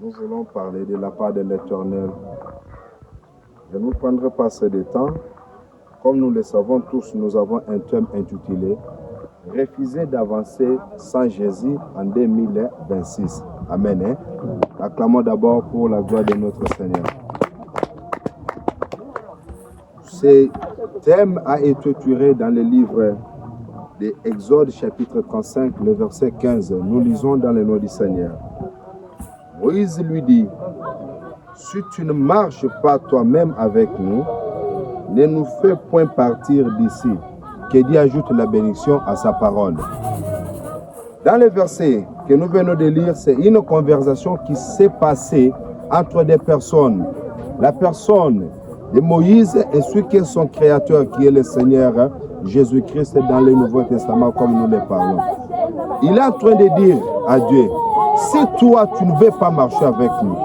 Nous voulons parler de la part de l'Éternel. Je ne vous prendrai pas assez de temps. Comme nous le savons tous, nous avons un thème intitulé « Refuser d'avancer sans Jésus en 2026 ». Amen. Acclamons d'abord pour la gloire de notre Seigneur. Ce thème a été tiré dans le livre de Exode chapitre 35, le verset 15. Nous lisons dans le nom du Seigneur. Moïse lui dit, « Si tu ne marches pas toi-même avec nous, ne nous fais point partir d'ici. » Que Dieu ajoute la bénédiction à sa parole. Dans le verset que nous venons de lire, c'est une conversation qui s'est passée entre des personnes. La personne de Moïse et celui qui est son créateur, qui est le Seigneur Jésus-Christ dans le Nouveau Testament, comme nous le parlons. Il est en train de dire à Dieu, si toi tu ne veux pas marcher avec nous,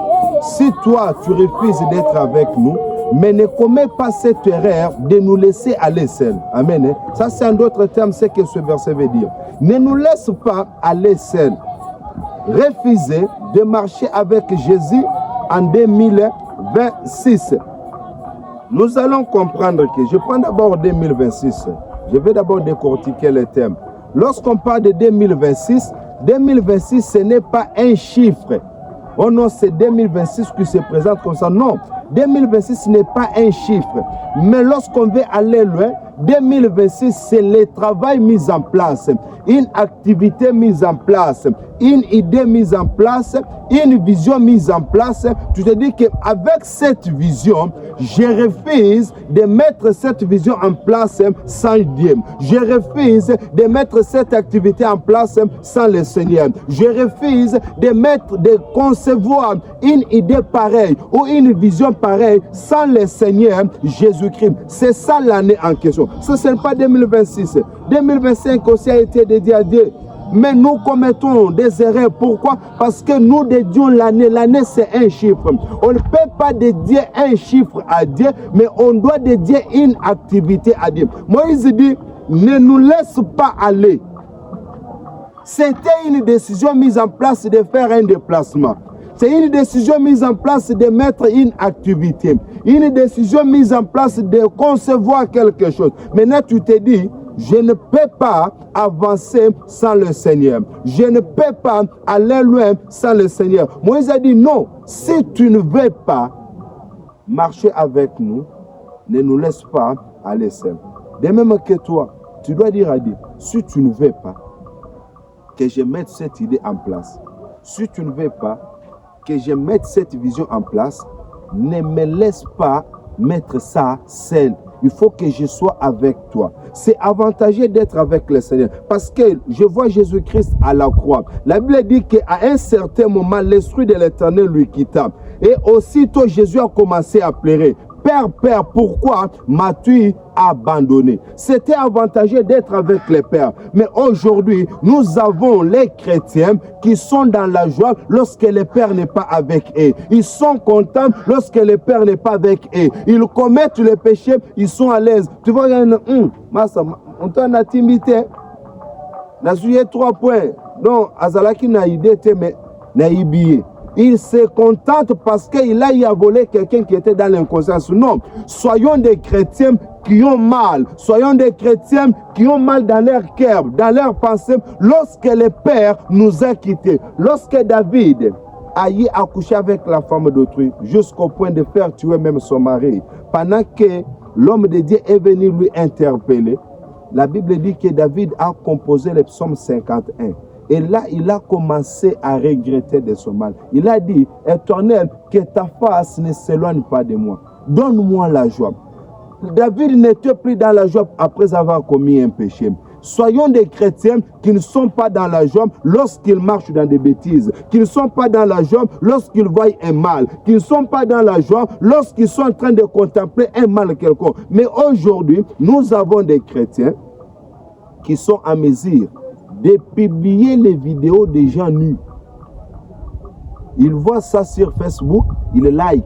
si toi tu refuses d'être avec nous, mais ne commets pas cette erreur de nous laisser aller seuls. Amen. Ça c'est un autre terme, c'est ce que ce verset veut dire. Ne nous laisse pas aller seuls. Refuser de marcher avec Jésus en 2026. Nous allons comprendre que, je prends d'abord 2026, je vais d'abord décortiquer le thème. Lorsqu'on parle de 2026, 2026 ce n'est pas un chiffre. Oh non, c'est 2026 qui se présente comme ça. Non, 2026 n'est pas un chiffre. Mais lorsqu'on veut aller loin, 2026 c'est le travail mis en place, une activité mise en place, une idée mise en place, une vision mise en place. Tu te dis qu'avec cette vision, je refuse de mettre cette vision en place sans Dieu. Je refuse de mettre cette activité en place sans le Seigneur. Je refuse de concevoir une idée pareille ou une vision pareille sans le Seigneur Jésus-Christ. C'est ça l'année en question. Ce n'est pas 2026. 2025 aussi a été dédié à Dieu. Mais nous commettons des erreurs. Pourquoi? Parce que nous dédions l'année. L'année, c'est un chiffre. On ne peut pas dédier un chiffre à Dieu, mais on doit dédier une activité à Dieu. Moïse dit, ne nous laisse pas aller. C'était une décision mise en place de faire un déplacement. C'est une décision mise en place de mettre une activité. Une décision mise en place de concevoir quelque chose. Maintenant, tu te dis, je ne peux pas avancer sans le Seigneur. Je ne peux pas aller loin sans le Seigneur. Moïse a dit, non, si tu ne veux pas marcher avec nous, ne nous laisse pas aller seul. De même que toi, tu dois dire à Dieu, si tu ne veux pas que je mette cette idée en place, si tu ne veux pas que je mette cette vision en place, ne me laisse pas mettre ça seul. Il faut que je sois avec toi. C'est avantageux d'être avec le Seigneur. Parce que je vois Jésus-Christ à la croix. La Bible dit qu'à un certain moment, l'Esprit de l'Éternel lui quitta. Et aussitôt, Jésus a commencé à pleurer. Père, Père, pourquoi m'as-tu abandonné? C'était avantageux d'être avec les pères. Mais aujourd'hui, nous avons les chrétiens qui sont dans la joie lorsque le Père n'est pas avec eux. Ils sont contents lorsque le Père n'est pas avec eux. Ils commettent le péché, ils sont à l'aise. Tu vois, on t'a intimité. N'a joué 3 points. Donc, Azalaki n'a idée, mais n'a ibilé. Il se contente parce qu'il a volé quelqu'un qui était dans l'inconscience. Non, soyons des chrétiens qui ont mal. Soyons des chrétiens qui ont mal dans leur cœur, dans leur pensée, lorsque le Père nous a quittés. Lorsque David a accouché avec la femme d'autrui, jusqu'au point de faire tuer même son mari, pendant que l'homme de Dieu est venu lui interpeller, la Bible dit que David a composé le psaume 51. Et là, il a commencé à regretter de son mal. Il a dit, Éternel, que ta face ne s'éloigne pas de moi. Donne-moi la joie. David n'était plus dans la joie après avoir commis un péché. Soyons des chrétiens qui ne sont pas dans la joie lorsqu'ils marchent dans des bêtises, qui ne sont pas dans la joie lorsqu'ils voient un mal, qui ne sont pas dans la joie lorsqu'ils sont en train de contempler un mal quelconque. Mais aujourd'hui, nous avons des chrétiens qui sont en mesure de publier les vidéos des gens nus. Ils voient ça sur Facebook, ils like.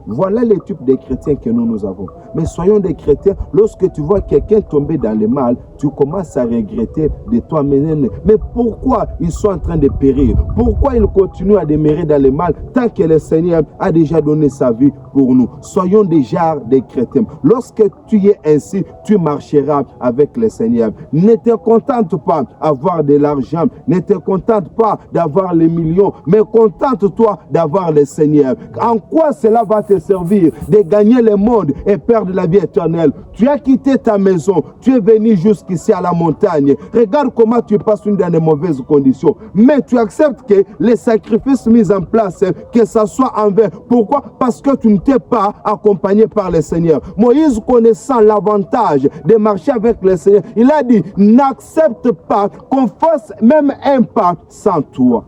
Voilà le type de chrétiens que nous avons. Mais soyons des chrétiens. Lorsque tu vois quelqu'un tomber dans le mal, tu commences à regretter de toi-même. Mais pourquoi ils sont en train de périr? Pourquoi ils continuent à demeurer dans le mal tant que le Seigneur a déjà donné sa vie pour nous? Soyons déjà des chrétiens. Lorsque tu es ainsi, tu marcheras avec le Seigneur. Ne te contente pas d'avoir de l'argent. Ne te contente pas d'avoir les millions. Mais contente-toi d'avoir le Seigneur. En quoi cela va te servir de gagner le monde et perdre la vie éternelle? Tu as quitté ta maison. Tu es venu jusqu'ici à la montagne. Regarde comment tu passes dans de mauvaises conditions. Mais tu acceptes que les sacrifices mis en place, que ça soit en vain. Pourquoi? Parce que tu ne t'es pas accompagné par le Seigneur. Moïse, connaissant l'avantage de marcher avec le Seigneur, il a dit, n'accepte pas qu'on fasse même un pas sans toi.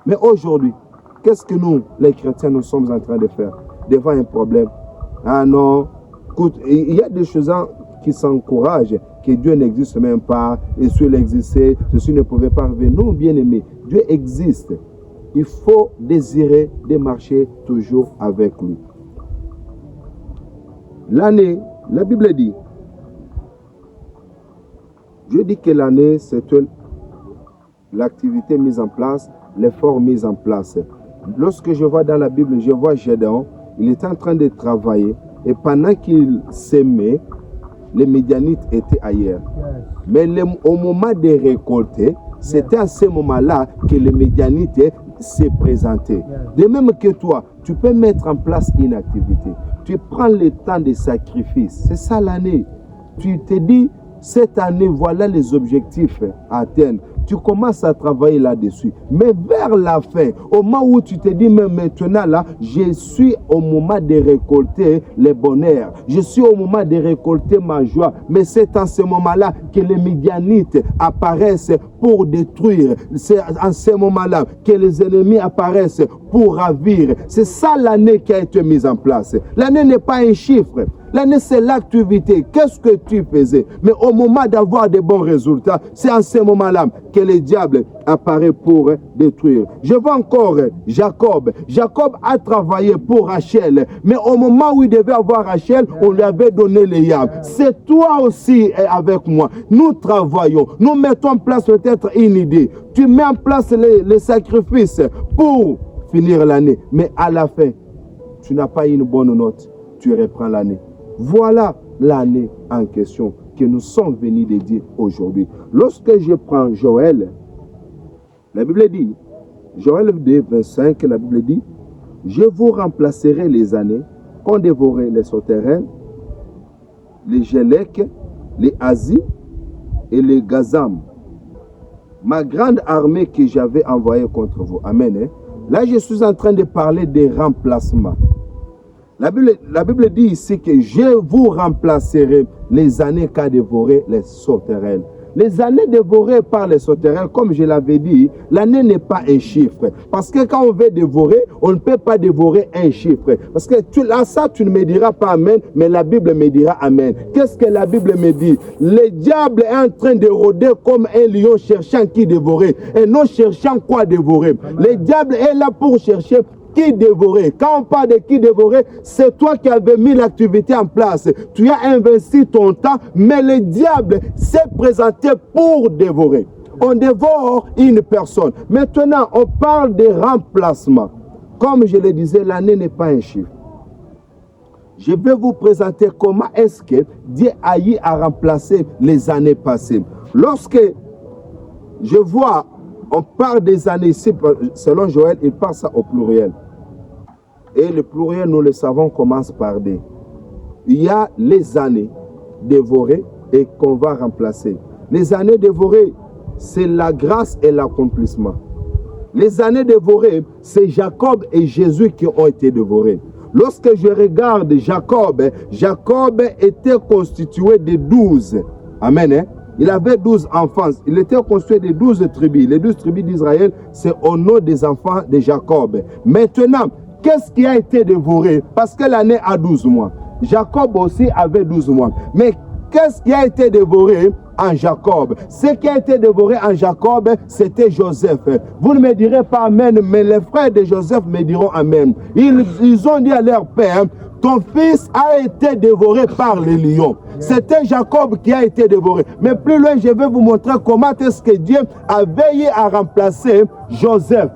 Mais aujourd'hui, qu'est-ce que nous, les chrétiens, nous sommes en train de faire devant un problème? Ah non, écoute, il y a des choses qui s'encouragent, que Dieu n'existe même pas, et si il existait, ceci ne pouvait pas arriver. Non, bien aimé, Dieu existe. Il faut désirer de marcher toujours avec lui. L'année, la Bible dit, Dieu dit que l'année, c'est l'activité mise en place, l'effort mis en place. Lorsque je vois dans la Bible, je vois Gédéon, il était en train de travailler, et pendant qu'il s'aimait, les Midianites étaient ailleurs. Mais au moment de récolter, c'était à ce moment-là que les Midianites s'est présenté. De même que toi, tu peux mettre en place une activité. Tu prends le temps de sacrifice. C'est ça l'année. Tu te dis, cette année, voilà les objectifs à atteindre. Tu commences à travailler là-dessus. Mais vers la fin, au moment où tu te dis, mais maintenant là, je suis au moment de récolter le bonheur. Je suis au moment de récolter ma joie. Mais c'est en ce moment-là que les Midianites apparaissent pour détruire. C'est en ce moment-là que les ennemis apparaissent pour ravir. C'est ça l'année qui a été mise en place. L'année n'est pas un chiffre. L'année, c'est l'activité. Qu'est-ce que tu faisais? Mais au moment d'avoir de bons résultats, c'est en ce moment-là que le diable apparaît pour détruire. Je vois encore Jacob. Jacob a travaillé pour Rachel. Mais au moment où il devait avoir Rachel, on lui avait donné les yams. C'est toi aussi avec moi. Nous travaillons. Nous mettons en place peut-être une idée. Tu mets en place les sacrifices pour finir l'année. Mais à la fin, tu n'as pas une bonne note. Tu reprends l'année. Voilà l'année en question que nous sommes venus de dire aujourd'hui. Lorsque je prends Joël, la Bible dit, Joël 2, 25, la Bible dit, je vous remplacerai les années qu'ont dévoré les souterrains, les Gélèques, les Asis et les Gazam. Ma grande armée que j'avais envoyée contre vous. Amen. Là, je suis en train de parler des remplacements. La Bible dit ici que je vous remplacerai les années qu'a dévoré les sauterelles. Les années dévorées par les sauterelles, comme je l'avais dit, l'année n'est pas un chiffre. Parce que quand on veut dévorer, on ne peut pas dévorer un chiffre. Parce que tu ne me diras pas Amen, mais la Bible me dira Amen. Qu'est-ce que la Bible me dit? Le diable est en train de rôder comme un lion cherchant qui dévorer. Et non cherchant quoi dévorer. Le diable est là pour chercher qui dévorer. Quand on parle de qui dévorer, c'est toi qui avais mis l'activité en place. Tu as investi ton temps, mais le diable s'est présenté pour dévorer. On dévore une personne. Maintenant, on parle de remplacement. Comme je le disais, l'année n'est pas un chiffre. Je vais vous présenter comment est-ce que Dieu a eu à remplacer les années passées. Lorsque je vois, on parle des années ici, selon Joël, il parle ça au pluriel. Et le pluriel, nous le savons, commence par des. Il y a les années dévorées et qu'on va remplacer. Les années dévorées, c'est la grâce et l'accomplissement. Les années dévorées, c'est Jacob et Jésus qui ont été dévorés. Lorsque je regarde Jacob, Jacob était constitué de 12. Amen. Hein? Il avait 12 enfants. Il était constitué de 12 tribus. Les 12 tribus d'Israël, c'est au nom des enfants de Jacob. Maintenant, qu'est-ce qui a été dévoré? Parce que l'année a 12 mois. Jacob aussi avait 12 mois. Mais qu'est-ce qui a été dévoré en Jacob? Ce qui a été dévoré en Jacob, c'était Joseph. Vous ne me direz pas Amen, mais les frères de Joseph me diront Amen. Ils ont dit à leur père, ton fils a été dévoré par les lions. C'était Jacob qui a été dévoré. Mais plus loin, je vais vous montrer comment est-ce que Dieu a veillé à remplacer Joseph.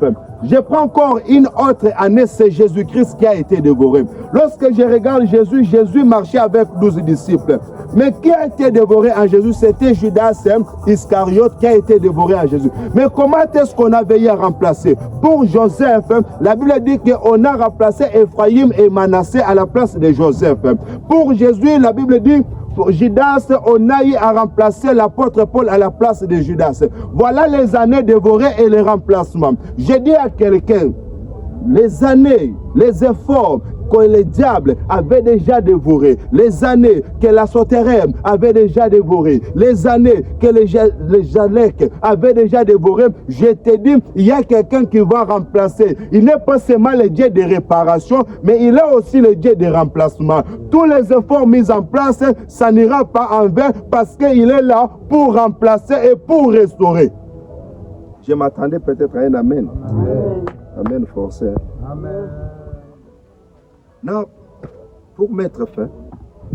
Je prends encore une autre année, c'est Jésus-Christ qui a été dévoré. Lorsque je regarde Jésus, Jésus marchait avec 12 disciples. Mais qui a été dévoré en Jésus? C'était Judas Iscariote qui a été dévoré en Jésus. Mais comment est-ce qu'on a veillé à remplacer? Pour Joseph, la Bible dit qu'on a remplacé Ephraïm et Manassé à la place de Joseph. Pour Jésus, la Bible dit pour Judas, on a eu à remplacer l'apôtre Paul à la place de Judas. Voilà les années dévorées et les remplacements. J'ai dit à quelqu'un, les années, les efforts que le diable avait déjà dévoré, les années que la Sotérème avait déjà dévoré, les années que les Jalek avaient déjà dévoré, je te dis, il y a quelqu'un qui va remplacer. Il n'est pas seulement le Dieu de réparation, mais il est aussi le Dieu de remplacement. Tous les efforts mis en place, ça n'ira pas en vain parce qu'il est là pour remplacer et pour restaurer. Je m'attendais peut-être à un amen. Amen. Amen forcé. Amen. Non, pour mettre fin,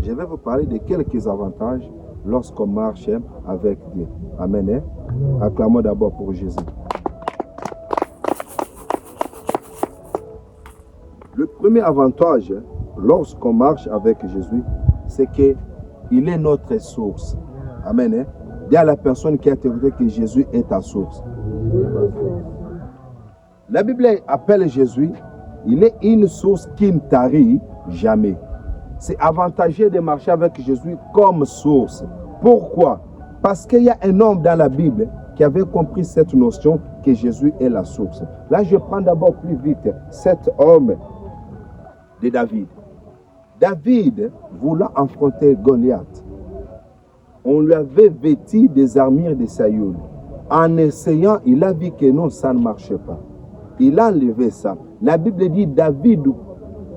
je vais vous parler de quelques avantages lorsqu'on marche avec Dieu. Amen. Acclamons d'abord pour Jésus. Le premier avantage lorsqu'on marche avec Jésus, c'est qu'il est notre source. Amen. Dis à la personne qui a témoigné que Jésus est ta source. La Bible appelle Jésus, il est une source qui ne tarit jamais. C'est avantageux de marcher avec Jésus comme source. Pourquoi? Parce qu'il y a un homme dans la Bible qui avait compris cette notion que Jésus est la source. Là, je prends d'abord plus vite cet homme de David. David voulant affronter Goliath. On lui avait vêtu des armures de Saül. En essayant, il a vu que non, ça ne marchait pas. Il a enlevé ça. La Bible dit David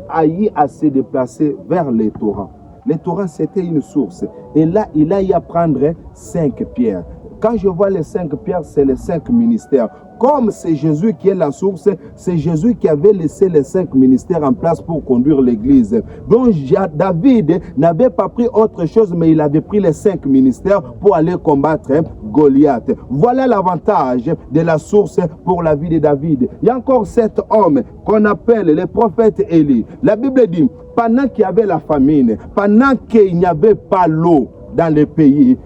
a eu à se déplacer vers les torrents. Les torrents, c'était une source. Et là, il a eu à prendre 5 pierres. Quand je vois les 5 pierres, c'est les 5 ministères. Comme c'est Jésus qui est la source, c'est Jésus qui avait laissé les 5 ministères en place pour conduire l'église. Donc David n'avait pas pris autre chose, mais il avait pris les 5 ministères pour aller combattre Goliath. Voilà l'avantage de la source pour la vie de David. Il y a encore cet homme qu'on appelle le prophète Élie. La Bible dit, pendant qu'il y avait la famine, pendant qu'il n'y avait pas l'eau dans le pays,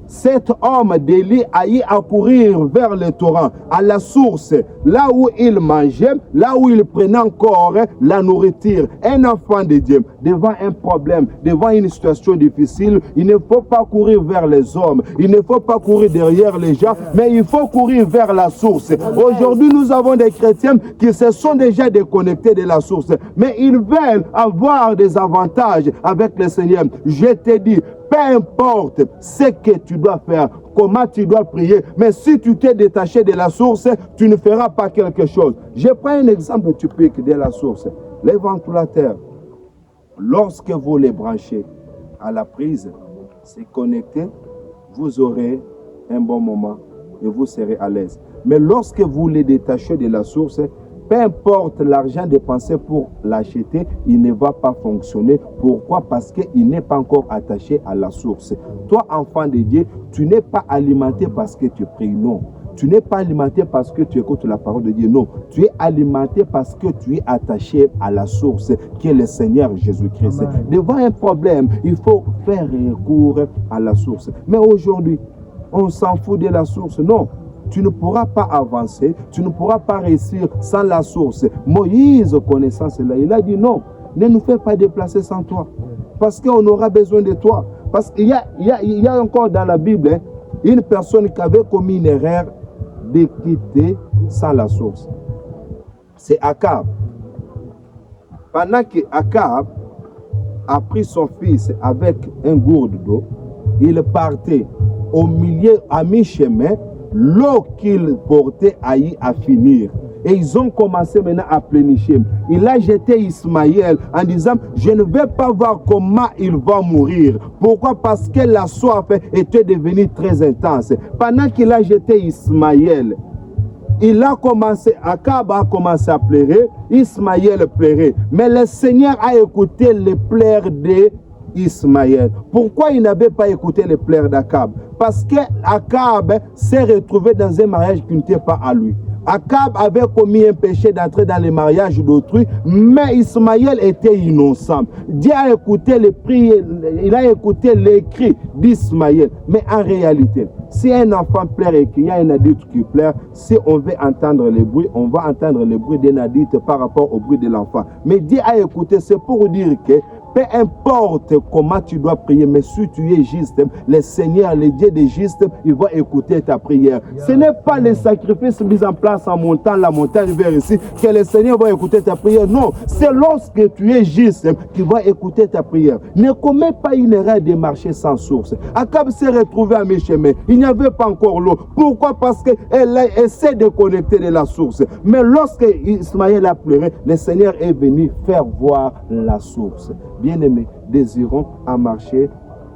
cet homme d'Élie a eu à courir vers le torrent, à la source, là où il mangeait, là où il prenait encore la nourriture. Un enfant de Dieu, devant un problème, devant une situation difficile, il ne faut pas courir vers les hommes, il ne faut pas courir derrière les gens, mais il faut courir vers la source. Aujourd'hui, nous avons des chrétiens qui se sont déjà déconnectés de la source, mais ils veulent avoir des avantages avec le Seigneur. Je te dis, peu importe ce que tu dois faire, comment tu dois prier, mais si tu t'es détaché de la source, tu ne feras pas quelque chose. Je prends un exemple typique de la source. Les ventilateurs, lorsque vous les branchez à la prise, c'est connecté, vous aurez un bon moment et vous serez à l'aise. Mais lorsque vous les détachez de la source, peu importe l'argent dépensé pour l'acheter, il ne va pas fonctionner. Pourquoi? Parce qu'il n'est pas encore attaché à la source. Toi, enfant de Dieu, tu n'es pas alimenté parce que tu pries, non. Tu n'es pas alimenté parce que tu écoutes la parole de Dieu, non. Tu es alimenté parce que tu es attaché à la source, qui est le Seigneur Jésus-Christ. Devant un problème, il faut faire recours à la source. Mais aujourd'hui, on s'en fout de la source, non. Tu ne pourras pas avancer, tu ne pourras pas réussir sans la source. Moïse, connaissant cela, il a dit non, ne nous fais pas déplacer sans toi. Parce qu'on aura besoin de toi. Parce qu'il y a encore dans la Bible une personne qui avait commis une erreur de quitter sans la source. C'est Akab. Pendant que Akab a pris son fils avec un gourde d'eau, il partait au milieu, à mi-chemin. L'eau qu'il portait a eu à finir. Et ils ont commencé maintenant à plénicher. Il a jeté Ismaël en disant, je ne vais pas voir comment il va mourir. Pourquoi? Parce que la soif était devenue très intense. Pendant qu'il a jeté Ismaël, Akab a commencé à pleurer, Ismaël pleurait. Mais le Seigneur a écouté les pleurs d'Ismaël. Pourquoi il n'avait pas écouté les pleurs d'Akab? Parce que Akab s'est retrouvé dans un mariage qui n'était pas à lui. Akab avait commis un péché d'entrer dans le mariage d'autrui, mais Ismaël était innocent. Dieu a écouté les prières, il a écouté les cris d'Ismaël. Mais en réalité, si un enfant pleure et qu'il y a un adulte qui pleure, si on veut entendre le bruit, on va entendre le bruit d'un adulte par rapport au bruit de l'enfant. Mais Dieu a écouté, c'est pour dire que peu importe comment tu dois prier, mais si tu es juste, le Seigneur, le Dieu des justes, il va écouter ta prière. Ce n'est pas les sacrifices mis en place en montant la montagne vers ici que le Seigneur va écouter ta prière. Non, c'est lorsque tu es juste qu'il va écouter ta prière. Ne commets pas une erreur de marcher sans source. Akab s'est retrouvé à mi-chemin. Il n'y avait pas encore l'eau. Pourquoi? Parce qu'elle essaie de connecter de la source. Mais lorsque Ismaël a pleuré, le Seigneur est venu faire voir la source. Bien-aimés, désirons à marcher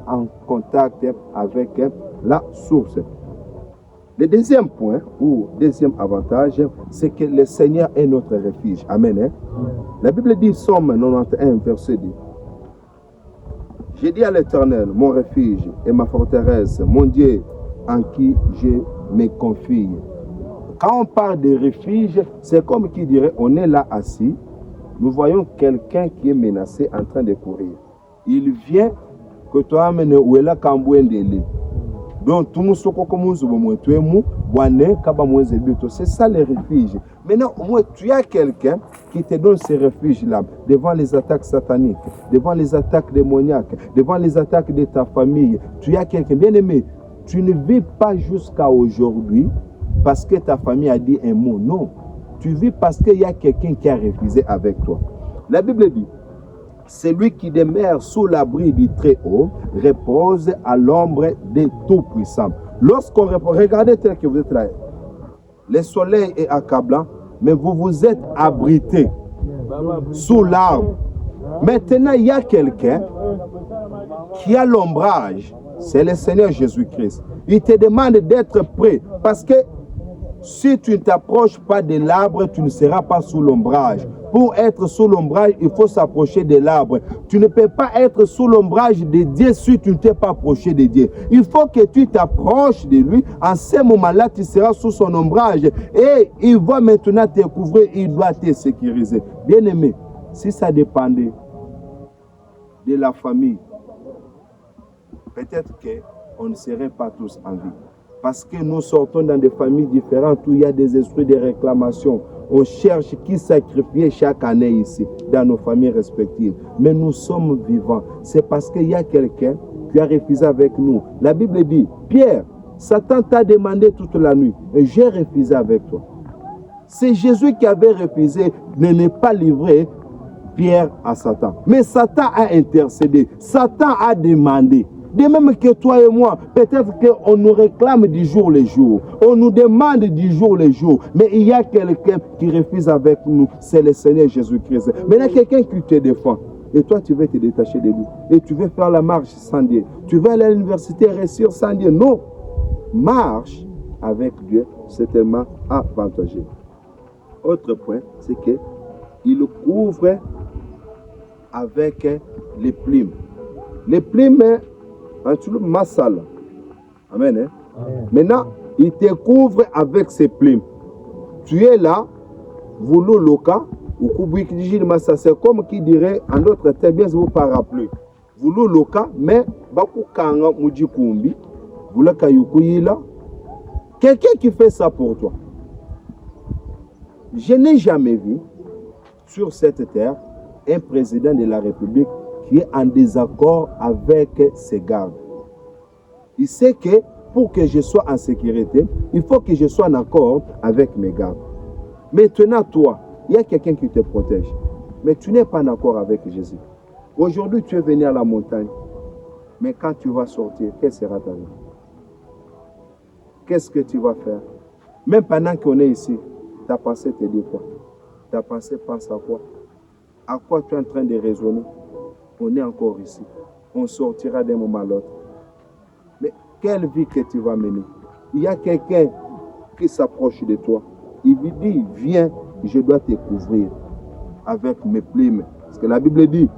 en contact avec la source. Le deuxième point, ou deuxième avantage, c'est que le Seigneur est notre refuge. Amen. La Bible dit, Psaume 91, verset 10. J'ai dit à l'Éternel, mon refuge et ma forteresse, mon Dieu en qui je me confie. Quand on parle de refuge, c'est comme qui dirait, on est là assis, nous voyons quelqu'un qui est menacé en train de courir. Il vient que toi amènes où est là Kambouendele. Donc tout le monde c'est ça le refuge. Maintenant, au moins tu as quelqu'un qui te donne ce refuge-là devant les attaques sataniques, devant les attaques démoniaques, devant les attaques de ta famille. Tu as quelqu'un, bien aimé, tu ne vis pas jusqu'à aujourd'hui parce que ta famille a dit un mot. Non. Tu vis parce qu'il y a quelqu'un qui a refusé avec toi. La Bible dit, celui qui demeure sous l'abri du Très-Haut repose à l'ombre des Tout-Puissants. Lorsqu'on regardez tel que vous êtes là, le soleil est accablant, mais vous vous êtes abrité sous l'arbre. Maintenant, il y a quelqu'un qui a l'ombrage. C'est le Seigneur Jésus-Christ. Il te demande d'être prêt parce que si tu ne t'approches pas de l'arbre, tu ne seras pas sous l'ombrage. Pour être sous l'ombrage, il faut s'approcher de l'arbre. Tu ne peux pas être sous l'ombrage de Dieu si tu ne t'es pas approché de Dieu. Il faut que tu t'approches de lui. En ce moment-là, tu seras sous son ombrage. Et il va maintenant te couvrir. Il doit te sécuriser. Bien-aimé, si ça dépendait de la famille, peut-être qu'on ne serait pas tous en vie. Parce que nous sortons dans des familles différentes où il y a des esprits de réclamation. On cherche qui sacrifier chaque année ici, dans nos familles respectives. Mais nous sommes vivants. C'est parce qu'il y a quelqu'un qui a refusé avec nous. La Bible dit, Pierre, Satan t'a demandé toute la nuit et j'ai refusé avec toi. C'est Jésus qui avait refusé de ne pas livrer Pierre à Satan. Mais Satan a intercédé. Satan a demandé. De même que toi et moi, peut-être qu'on nous réclame du jour le jour. On nous demande du jour le jour. Mais il y a quelqu'un qui refuse avec nous. C'est le Seigneur Jésus-Christ. Mais il y a quelqu'un qui te défend. Et toi, tu veux te détacher de lui. Et tu veux faire la marche sans Dieu. Tu veux aller à l'université et réussir sans Dieu. Non. Marche avec Dieu, c'est tellement avantageux. Autre point, c'est qu'il couvre avec les plumes. Les plumes, en tout le massal. Amen. Maintenant, il te couvre avec ses plumes. Tu es là, vous loka, ou c'est comme qui dirait en d'autres termes, bien vous parapluie. Vous loka, mais baku kanga mujikumbi, vous la kayukuyila. Quelqu'un qui fait ça pour toi. Je n'ai jamais vu sur cette terre un président de la République qui est en désaccord avec ses gardes. Il sait que pour que je sois en sécurité, il faut que je sois en accord avec mes gardes. Maintenant, toi, il y a quelqu'un qui te protège, mais tu n'es pas en accord avec Jésus. Aujourd'hui, tu es venu à la montagne, mais quand tu vas sortir, quelle sera ta vie? Qu'est-ce que tu vas faire? Même pendant qu'on est ici, ta pensée te dit quoi? Ta pensée pense à quoi? À quoi tu es en train de raisonner? On est encore ici. On sortira d'un moment à l'autre. Mais quelle vie que tu vas mener? Il y a quelqu'un qui s'approche de toi. Il lui dit, viens, je dois te couvrir avec mes plumes. Parce que la Bible dit,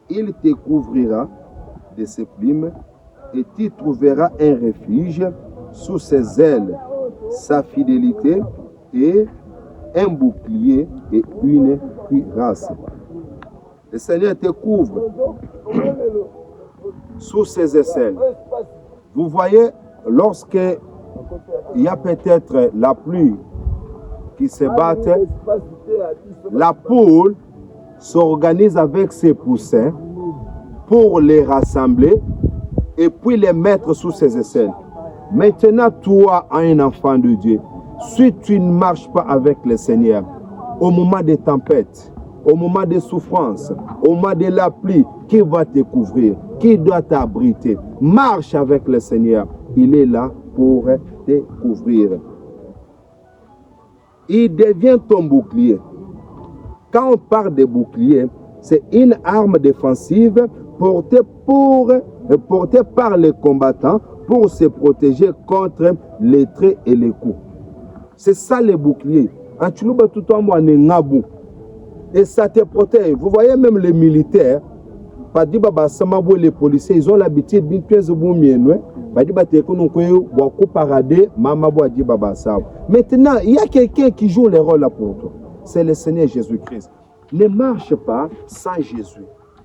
il te couvrira de ses plumes et tu trouveras un refuge sous ses ailes, sa fidélité et un bouclier et une cuirasse. Le Seigneur te couvre sous ses aisselles. Vous voyez, lorsque il y a peut-être la pluie qui se bat, la poule s'organise avec ses poussins pour les rassembler et puis les mettre sous ses aisselles. Maintenant, toi, un enfant de Dieu, si tu ne marches pas avec le Seigneur, au moment des tempêtes, au moment des souffrances, au moment de la pluie, qui va te couvrir? Qui doit t'abriter? Marche avec le Seigneur. Il est là pour te couvrir. Il devient ton bouclier. Quand on parle de bouclier, c'est une arme défensive portée par les combattants pour se protéger contre les traits et les coups. C'est ça le bouclier. Et ça te protège. Vous voyez même les militaires, les policiers, ils ont l'habitude de maintenant, il y a quelqu'un qui joue le rôle là pour toi. C'est le Seigneur Jésus-Christ. Ne marche pas sans Jésus.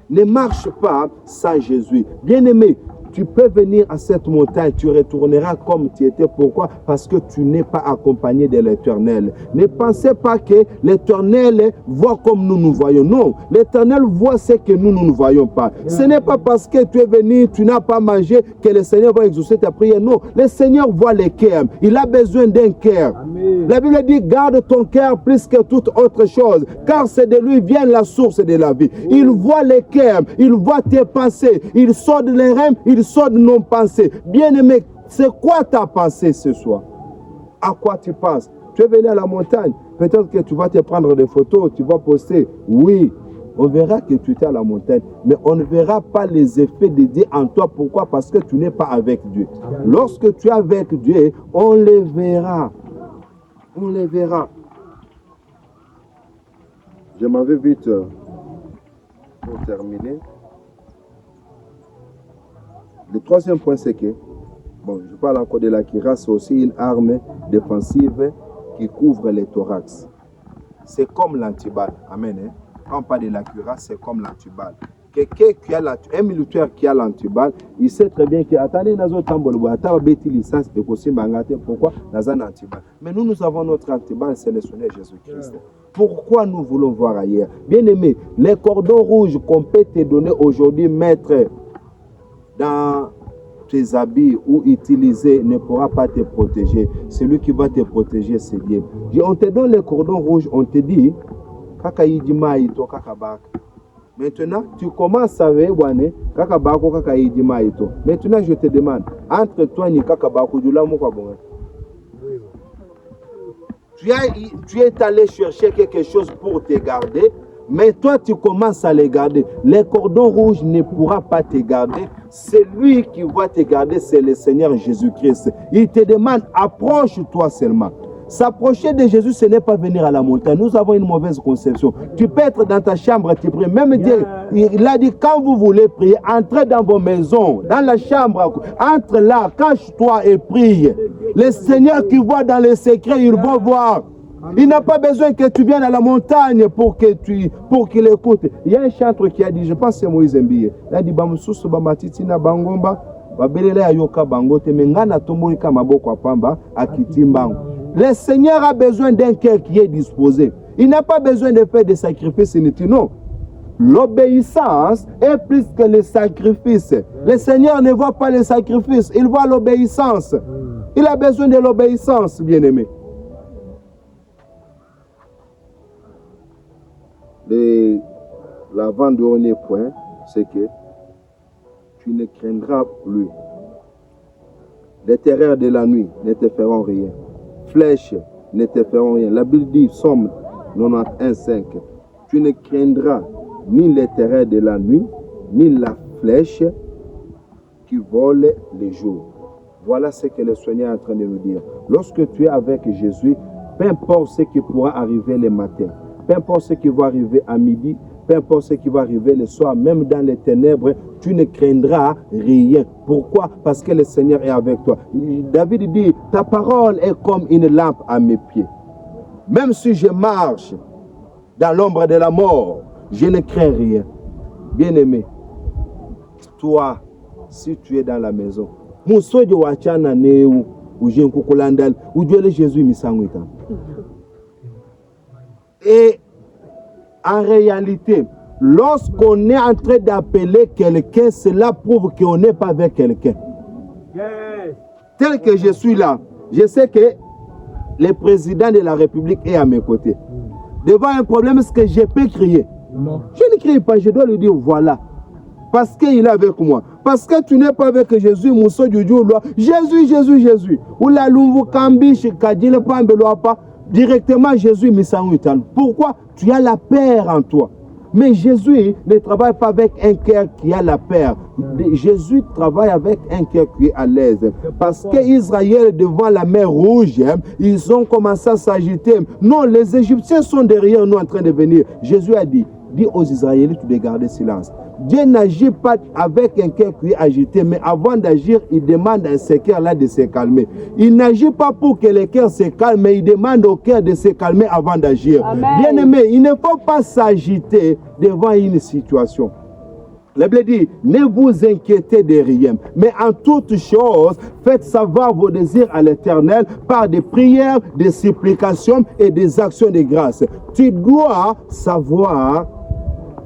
Ne marche pas sans Jésus. Bien-aimé, tu peux venir à cette montagne, tu retourneras comme tu étais. Pourquoi? Parce que tu n'es pas accompagné de l'Éternel. Ne pensez pas que l'Éternel voit comme nous nous voyons. Non, l'Éternel voit ce que nous ne voyons pas. Ce n'est pas parce que tu es venu, tu n'as pas mangé, que le Seigneur va exaucer ta prière. Non, le Seigneur voit les cœurs. Il a besoin d'un cœur. La Bible dit, garde ton cœur plus que toute autre chose, car c'est de lui vient la source de la vie. Il voit les cœurs, il voit tes pensées, il sort de les rêves, il sort de nos pensées. Bien-aimé, c'est quoi ta pensée ce soir? À quoi tu penses? Tu es venu à la montagne, peut-être que tu vas te prendre des photos, tu vas poster. Oui, on verra que tu es à la montagne, mais on ne verra pas les effets de Dieu en toi. Pourquoi? Parce que tu n'es pas avec Dieu. Lorsque tu es avec Dieu, on les verra. On les verra. Je m'en vais vite pour terminer. Le troisième point, c'est que, bon, je parle encore de la cuirasse, c'est aussi une arme défensive qui couvre les thorax. C'est comme l'antiballe. Amen. Hein? Quand on parle de la cuirasse, c'est comme l'antiballe. Quelqu'un qui a un militaire qui a l'antiballe, il sait très bien que attendez, pourquoi mais nous avons notre antiballe, c'est le Seigneur Jésus-Christ. Pourquoi nous voulons voir ailleurs? Bien aimé, les cordons rouges qu'on peut te donner aujourd'hui, mettre dans tes habits ou utiliser ne pourra pas te protéger. Celui qui va te protéger, c'est Dieu. On te donne les cordons rouges, on te dit maintenant, tu commences à ver, maintenant je te demande, entre toi et Kakabako, tu es allé chercher quelque chose pour te garder, mais toi tu commences à les garder. Les cordons rouges ne pourra pas te garder. Celui qui va te garder, c'est le Seigneur Jésus-Christ. Il te demande, approche-toi seulement. S'approcher de Jésus, ce n'est pas venir à la montagne. Nous avons une mauvaise conception. Tu peux être dans ta chambre, tu pries. Même Dieu, il a dit, quand vous voulez prier, entrez dans vos maisons, dans la chambre, entre là, cache-toi et prie. Le Seigneur qui voit dans les secrets, il va voir. Il n'a pas besoin que tu viennes à la montagne pour qu'il écoute. Il y a un chanteur qui a dit, je pense que c'est Moïse Mbie. Il a dit, Bamsusu Bamatitina Bangomba, Babelele Ayoka Bangote, Mengana Tomorika Maboko Pamba, Akitimbango. Le Seigneur a besoin d'un cœur qui est disposé. Il n'a pas besoin de faire des sacrifices inutiles. Non. L'obéissance est plus que le sacrifice. Le Seigneur ne voit pas les sacrifices, il voit l'obéissance. Il a besoin de l'obéissance, bien-aimé. L'avant-dernier point, c'est que tu ne craindras plus. Les terreurs de la nuit ne te feront rien. Flèches ne te feront rien. La Bible dit, Somme 91:5, tu ne craindras ni les terreurs de la nuit, ni la flèche qui vole le jour. Voilà ce que le Seigneur est en train de nous dire. Lorsque tu es avec Jésus, peu importe ce qui pourra arriver le matin, peu importe ce qui va arriver à midi, peu importe ce qui va arriver le soir, même dans les ténèbres, tu ne craindras rien. Pourquoi? Parce que le Seigneur est avec toi. David dit, ta parole est comme une lampe à mes pieds. Même si je marche dans l'ombre de la mort, je ne crains rien. Bien-aimé, toi, si tu es dans la maison, et en réalité, lorsqu'on est en train d'appeler quelqu'un, cela prouve qu'on n'est pas avec quelqu'un. Tel que je suis là, je sais que le président de la République est à mes côtés. Devant un problème, est-ce que je peux crier? Non. Je ne crie pas, je dois lui dire voilà. Parce qu'il est avec moi. Parce que tu n'es pas avec Jésus, Jésus, Jésus, Jésus. Ou la lumbu kambi, shikadile pambeloapa. Directement, Jésus misanguitan. Pourquoi? Tu as la paix en toi. Mais Jésus ne travaille pas avec un cœur qui a la paix. Jésus travaille avec un cœur qui est à l'aise. Parce qu'Israël, devant la mer Rouge, ils ont commencé à s'agiter. Non, les Égyptiens sont derrière nous en train de venir. Jésus a dit, dis aux Israélites de garder silence. Dieu n'agit pas avec un cœur qui est agité, mais avant d'agir, il demande à ce cœur-là de se calmer. Il n'agit pas pour que le cœur se calme, mais il demande au cœur de se calmer avant d'agir. Bien aimé, il ne faut pas s'agiter devant une situation. La Bible dit, ne vous inquiétez de rien, mais en toutes choses, faites savoir vos désirs à l'Éternel par des prières, des supplications et des actions de grâce. Tu dois savoir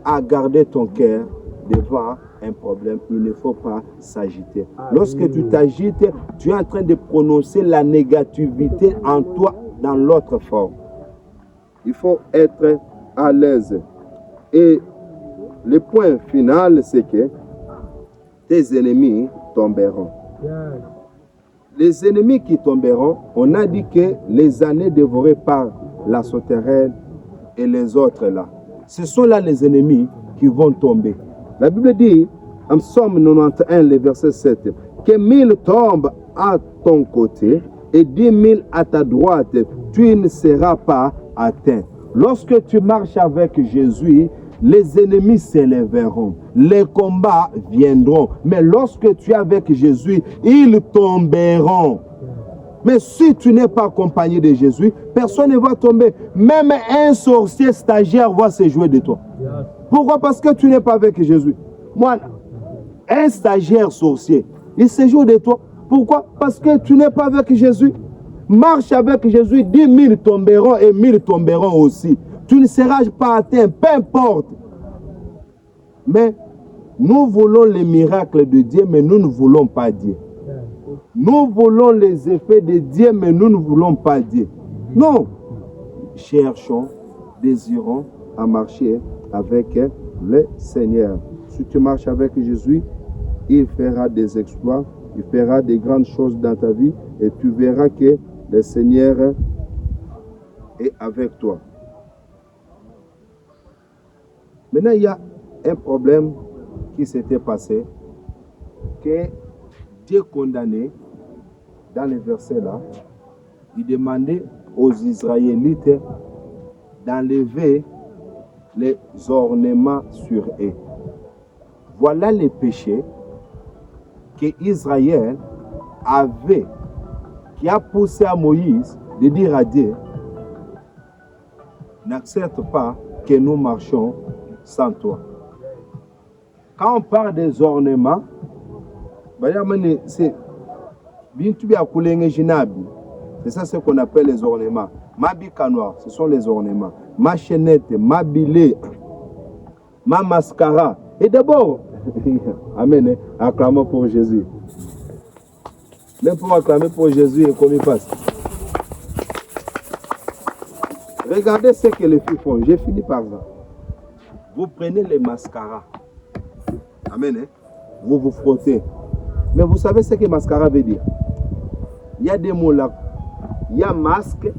à garder ton cœur devant un problème. Il ne faut pas s'agiter. Lorsque tu t'agites, tu es en train de prononcer la négativité en toi dans l'autre forme. Il faut être à l'aise. Et le point final, c'est que tes ennemis tomberont. Les ennemis qui tomberont, on a dit que les années dévorées par la sauterelle et les autres là, ce sont là les ennemis qui vont tomber. La Bible dit, en Psaume 91, le verset 7, que 1000 tombent à ton côté et 10 000 à ta droite, tu ne seras pas atteint. Lorsque tu marches avec Jésus, les ennemis s'élèveront, les combats viendront. Mais lorsque tu es avec Jésus, ils tomberont. Mais si tu n'es pas accompagné de Jésus, personne ne va tomber. Même un sorcier stagiaire va se jouer de toi. Pourquoi? Parce que tu n'es pas avec Jésus. Moi, un stagiaire sorcier, il se joue de toi. Pourquoi? Parce que tu n'es pas avec Jésus. Marche avec Jésus, 10 000 tomberont et 1000 tomberont aussi. Tu ne seras pas atteint, peu importe. Mais nous voulons les miracles de Dieu, mais nous ne voulons pas Dieu. Nous voulons les effets de Dieu, mais nous ne voulons pas Dieu. Non. Cherchons, désirons à marcher avec le Seigneur. Si tu marches avec Jésus, il fera des exploits, il fera des grandes choses dans ta vie et tu verras que le Seigneur est avec toi. Maintenant, il y a un problème qui s'était passé, que Dieu condamné, dans les versets là, il demandait aux Israélites d'enlever les ornements sur eux. Voilà les péchés que Israël avait, qui a poussé à Moïse de dire à Dieu, n'accepte pas que nous marchions sans toi. Quand on parle des ornements, c'est ça ce qu'on appelle les ornements. Ma bicanoire, ce sont les ornements. Ma chaînette, ma billet, ma mascara. Et d'abord, amen, acclamons pour Jésus. Même pour acclamer pour Jésus et comme il passe. Regardez ce que les filles font. J'ai fini par ça. Vous prenez les mascaras. Amen. Vous vous frottez. Mais vous savez ce que mascara veut dire? Il y a des mots là. Il y a masque.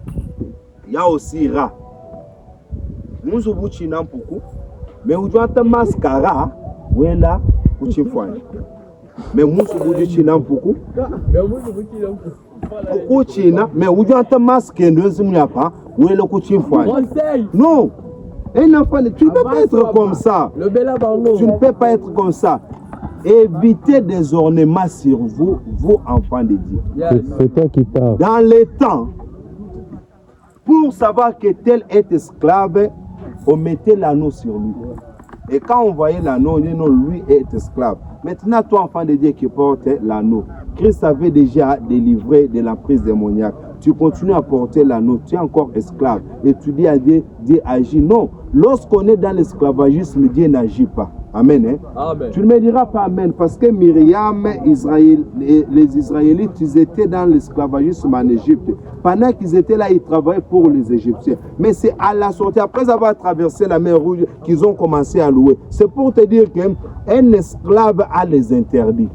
Il y a aussi rat. Nous avons beaucoup. Mais vous avez un mascara. Vous êtes là. Vous êtes Mais musu buju china mpuku. Puku china, mais où tu as masque et nous sommes pas, où est le couching fois? Non! Un enfant, tu ne peux pas être comme ça. Tu ne peux pas être comme ça. Évitez des ornements sur vous, vous enfants de Dieu. C'est toi qui parles. Dans les temps, pour savoir que tel est esclave, on mettait l'anneau sur lui. Et quand on voyait l'anneau, on dit non, lui est esclave. Maintenant, toi, enfant de Dieu qui porte l'anneau, Christ avait déjà délivré de l'emprise démoniaque. Tu continues à porter l'anneau, tu es encore esclave. Et tu dis à Dieu, Dieu agit. Non, lorsqu'on est dans l'esclavagisme, Dieu n'agit pas. Amen, hein? Amen. Tu ne me diras pas Amen, parce que Myriam, les Israélites, ils étaient dans l'esclavagisme en Égypte. Pendant qu'ils étaient là, ils travaillaient pour les Égyptiens. Mais c'est à la sortie, après avoir traversé la mer Rouge, qu'ils ont commencé à louer. C'est pour te dire qu'un esclave a les interdits.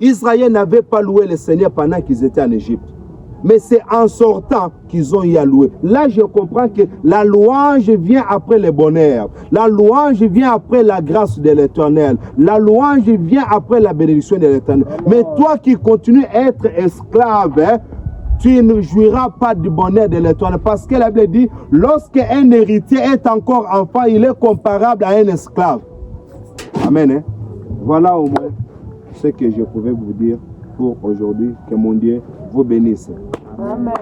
Israël n'avait pas loué le Seigneur pendant qu'ils étaient en Égypte. Mais c'est en sortant qu'ils ont y à louer. Là, je comprends que la louange vient après le bonheur. La louange vient après la grâce de l'Éternel. La louange vient après la bénédiction de l'Éternel. Mais toi qui continues à être esclave, hein, tu ne jouiras pas du bonheur de l'Éternel. Parce que la Bible dit, lorsqu'un héritier est encore enfant, il est comparable à un esclave. Amen. Hein? Voilà au moins ce que je pouvais vous dire pour aujourd'hui. Que mon Dieu vous bénisse. Amen.